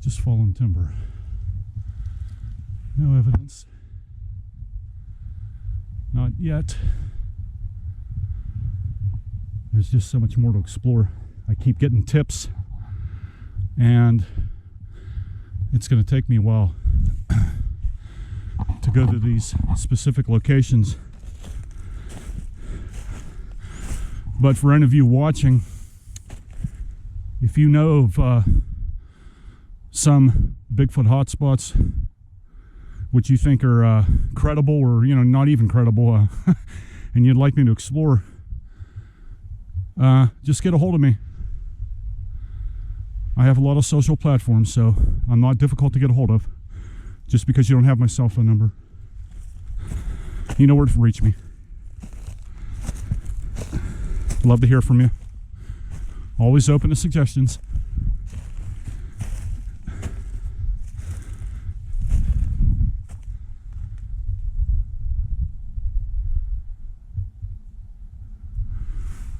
Just fallen timber. No evidence. Not yet. There's just so much more to explore. I keep getting tips, and it's going to take me a while to go to these specific locations. But for any of you watching, if you know of some Bigfoot hotspots which you think are credible, or not even credible, and you'd like me to explore, just get a hold of me. I have a lot of social platforms, so I'm not difficult to get a hold of. Just because you don't have my cell phone number, you know where to reach me. Love to hear from you. Always open to suggestions.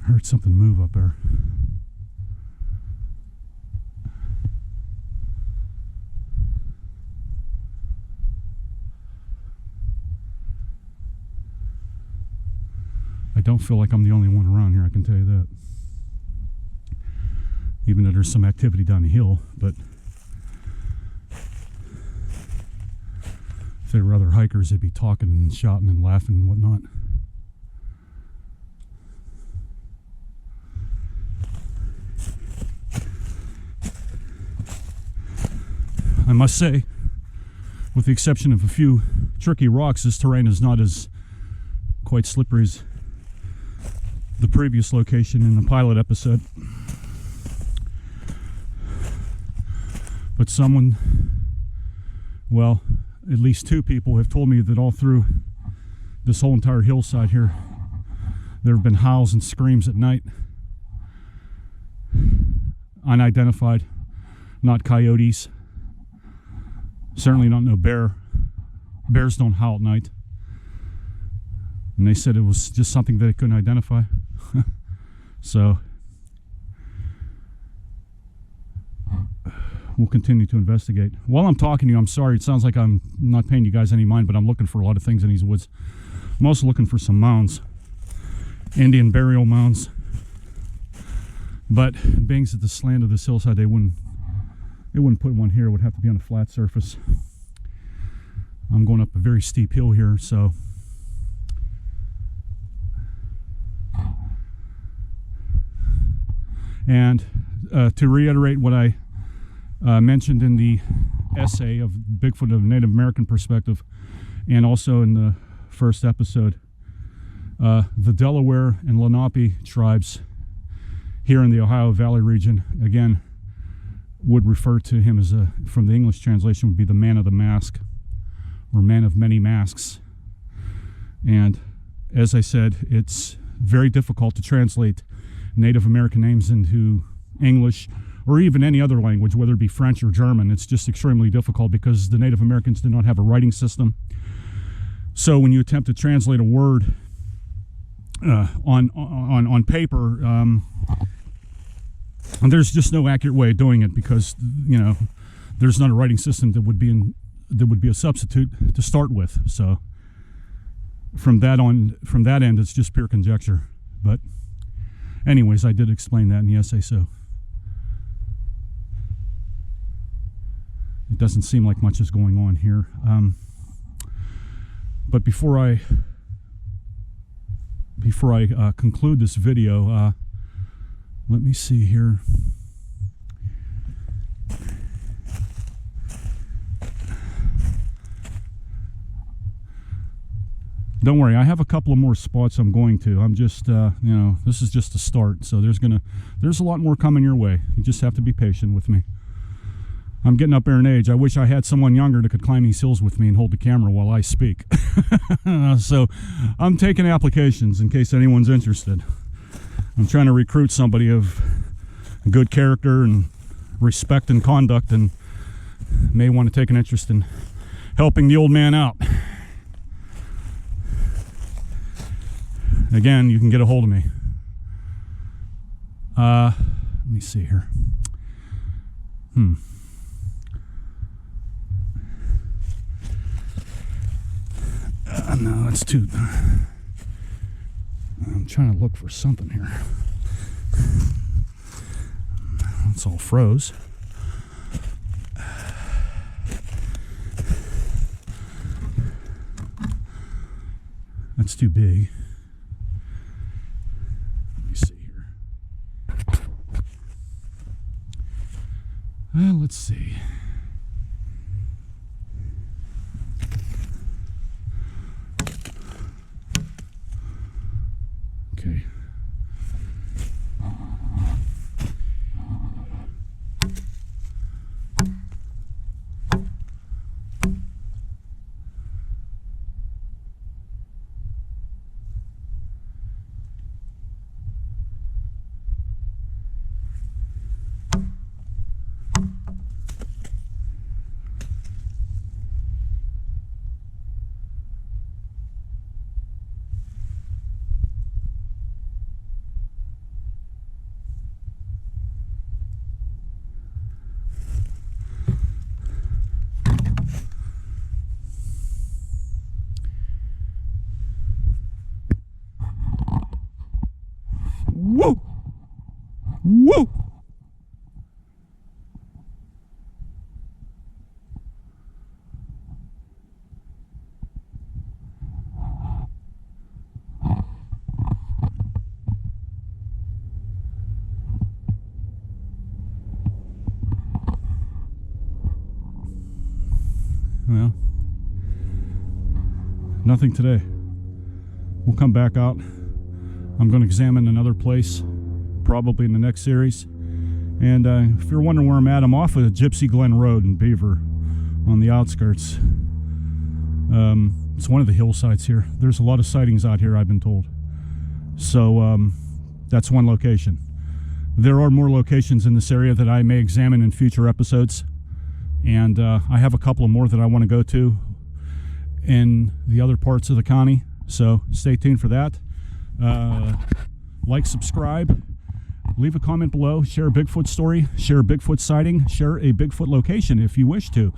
Heard something move up there. I don't feel like I'm the only one around here, I can tell you that. Even though there's some activity down the hill, but if they were other hikers, they'd be talking and shouting and laughing and whatnot. I must say, with the exception of a few tricky rocks, this terrain is not as quite slippery as the previous location in the pilot episode. But someone, well, at least two people have told me that all through this whole entire hillside here, there have been howls and screams at night. Unidentified, not coyotes. Certainly not no bear. Bears don't howl at night. And they said it was just something that they couldn't identify. So we'll continue to investigate. While I'm talking to you, I'm sorry, it sounds like I'm not paying you guys any mind, but I'm looking for a lot of things in these woods. I'm also looking for some mounds, Indian burial mounds. But being at the slant of this hillside, they wouldn't put one here. It would have to be on a flat surface. I'm going up a very steep hill here, so and to reiterate what I mentioned in the essay of Bigfoot of a Native American perspective, and also in the first episode, the Delaware and Lenape tribes here in the Ohio Valley region, again, would refer to him as from the English translation, would be the man of the mask, or man of many masks. And as I said, it's very difficult to translate Native American names into English or even any other language, whether it be French or German. It's just extremely difficult because the Native Americans did not have a writing system. So when you attempt to translate a word on paper, and there's just no accurate way of doing it because there's not a writing system that would be a substitute to start with. So from that end, it's just pure conjecture. But anyways, I did explain that in the essay, so it doesn't seem like much is going on here. But before I conclude this video, let me see here. Don't worry, I have a couple of more spots I'm going to. I'm just, this is just a start. So there's a lot more coming your way. You just have to be patient with me. I'm getting up there in age. I wish I had someone younger that could climb these hills with me and hold the camera while I speak. So I'm taking applications in case anyone's interested. I'm trying to recruit somebody of good character and respect and conduct, and may want to take an interest in helping the old man out. Again, you can get a hold of me. Let me see here. No, it's too... I'm trying to look for something here. It's all froze. That's too big. Let me see here. Well, let's see. Okay. Woo! Woo! Well, nothing today. We'll come back out. I'm going to examine another place, probably in the next series. And if you're wondering where I'm at, I'm off of Gypsy Glen Road in Beaver, on the outskirts. It's one of the hillsides here. There's a lot of sightings out here, I've been told. So that's one location. There are more locations in this area that I may examine in future episodes. And I have a couple of more that I want to go to in the other parts of the county. So stay tuned for that. Like, subscribe, leave a comment below, share a Bigfoot story, share a Bigfoot sighting, share a Bigfoot location if you wish to,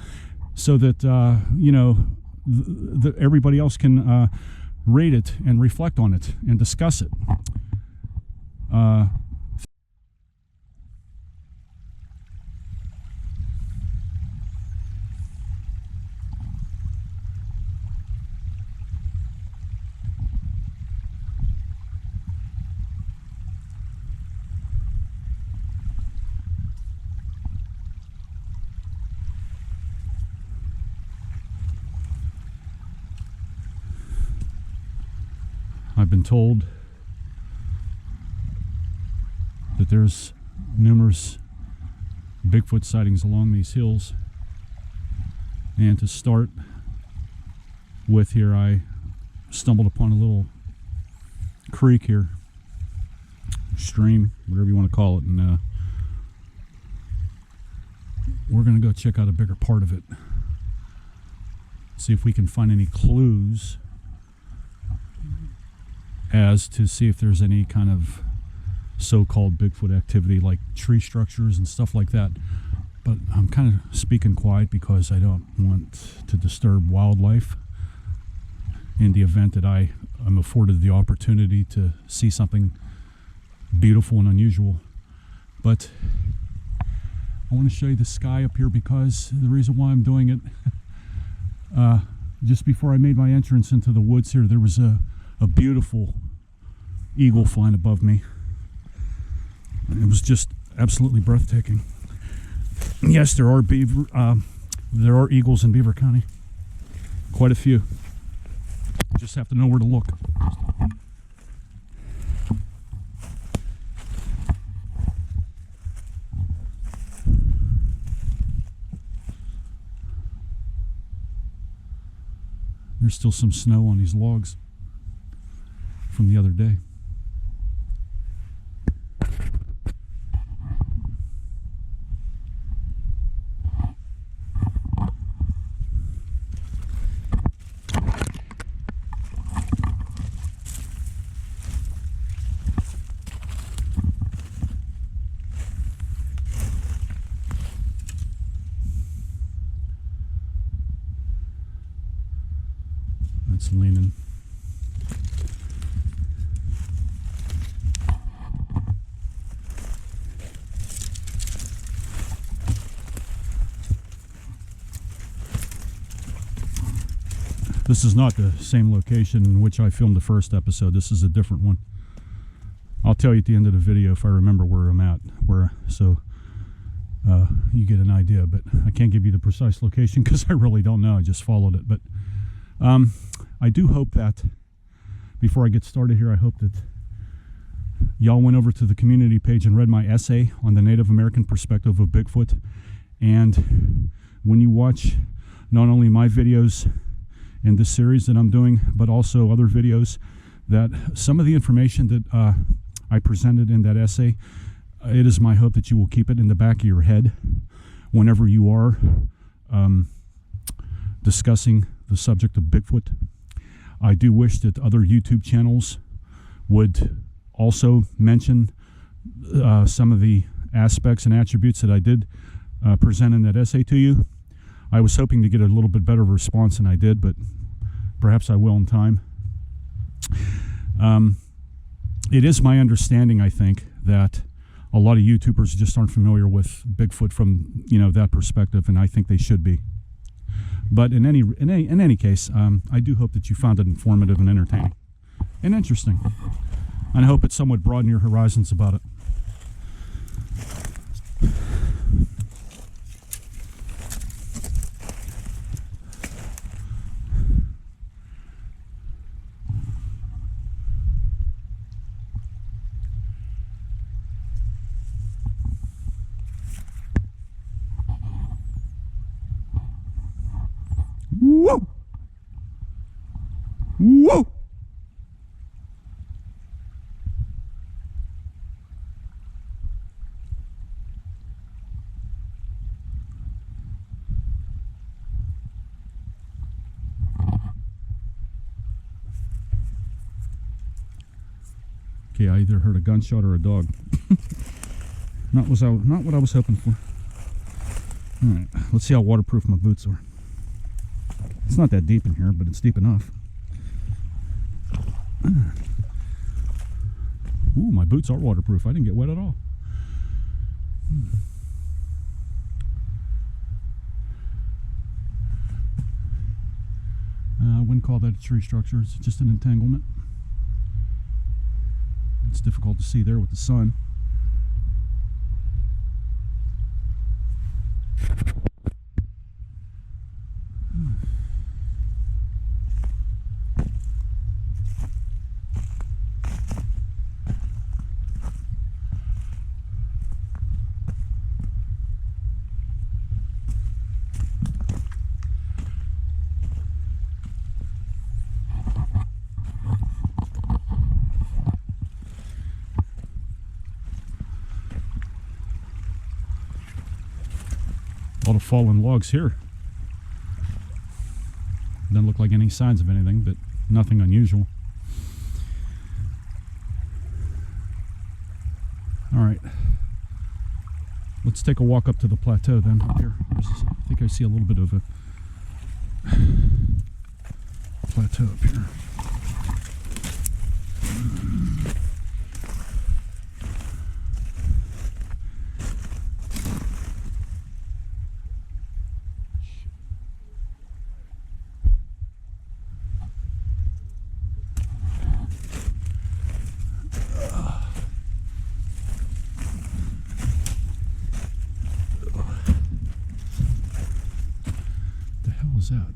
so that you know, everybody else can rate it and reflect on it and discuss it. I've been told that there's numerous Bigfoot sightings along these hills. And to start with here, I stumbled upon a little creek here, stream, whatever you want to call it, and we're going to go check out a bigger part of it. See if we can find any clues as to see if there's any kind of so-called Bigfoot activity like tree structures and stuff like that. But I'm kind of speaking quiet because I don't want to disturb wildlife in the event that I am afforded the opportunity to see something beautiful and unusual. But I want to show you the sky up here because the reason why I'm doing it, just before I made my entrance into the woods here, there was a beautiful eagle flying above me. It was just absolutely breathtaking. Yes, there are eagles in Beaver County. Quite a few. You just have to know where to look. There's still some snow on these logs from the other day. That's leaning. This is not the same location in which I filmed the first episode. This is a different one. I'll tell you at the end of the video if I remember where I'm at, so you get an idea. But I can't give you the precise location because I really don't know. I just followed it. But I do hope that, before I get started here, I hope that y'all went over to the community page and read my essay on the Native American perspective of Bigfoot. And when you watch not only my videos in this series that I'm doing, but also other videos, that some of the information that I presented in that essay, it is my hope that you will keep it in the back of your head whenever you are discussing the subject of Bigfoot. I do wish that other YouTube channels would also mention some of the aspects and attributes that I did present in that essay to you. I was hoping to get a little bit better response than I did, but perhaps I will in time. It is my understanding, I think, that a lot of YouTubers just aren't familiar with Bigfoot from, that perspective, and I think they should be. But in any case, I do hope that you found it informative and entertaining and interesting. And I hope it somewhat broadened your horizons about it. Whoa! Whoa! Okay, I either heard a gunshot or a dog. Not what I was hoping for. All right, let's see how waterproof my boots are. It's not that deep in here, but it's deep enough. Ooh, my boots are waterproof. I didn't get wet at all. I wouldn't call that a tree structure. It's just an entanglement. It's difficult to see there with the sun. A lot of fallen logs here. Doesn't look like any signs of anything, but nothing unusual. All right, let's take a walk up to the plateau then. Up here, I think I see a little bit of a plateau up here. Was that?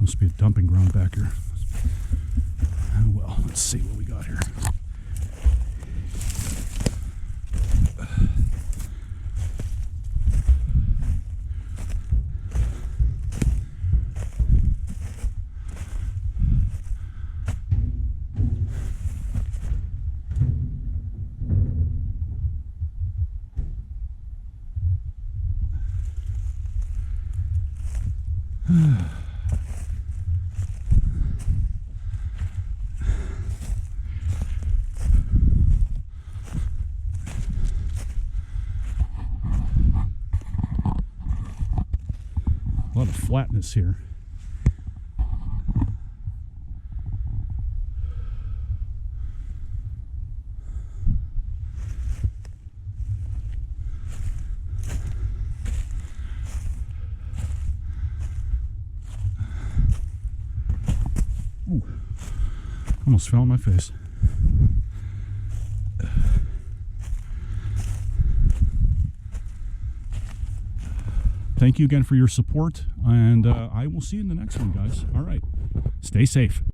Must be big dumping ground back here. Oh, well, let's see what we got here. A lot of flatness here. Ooh, almost fell on my face. Thank you again for your support, and I will see you in the next one, guys. All right. Stay safe.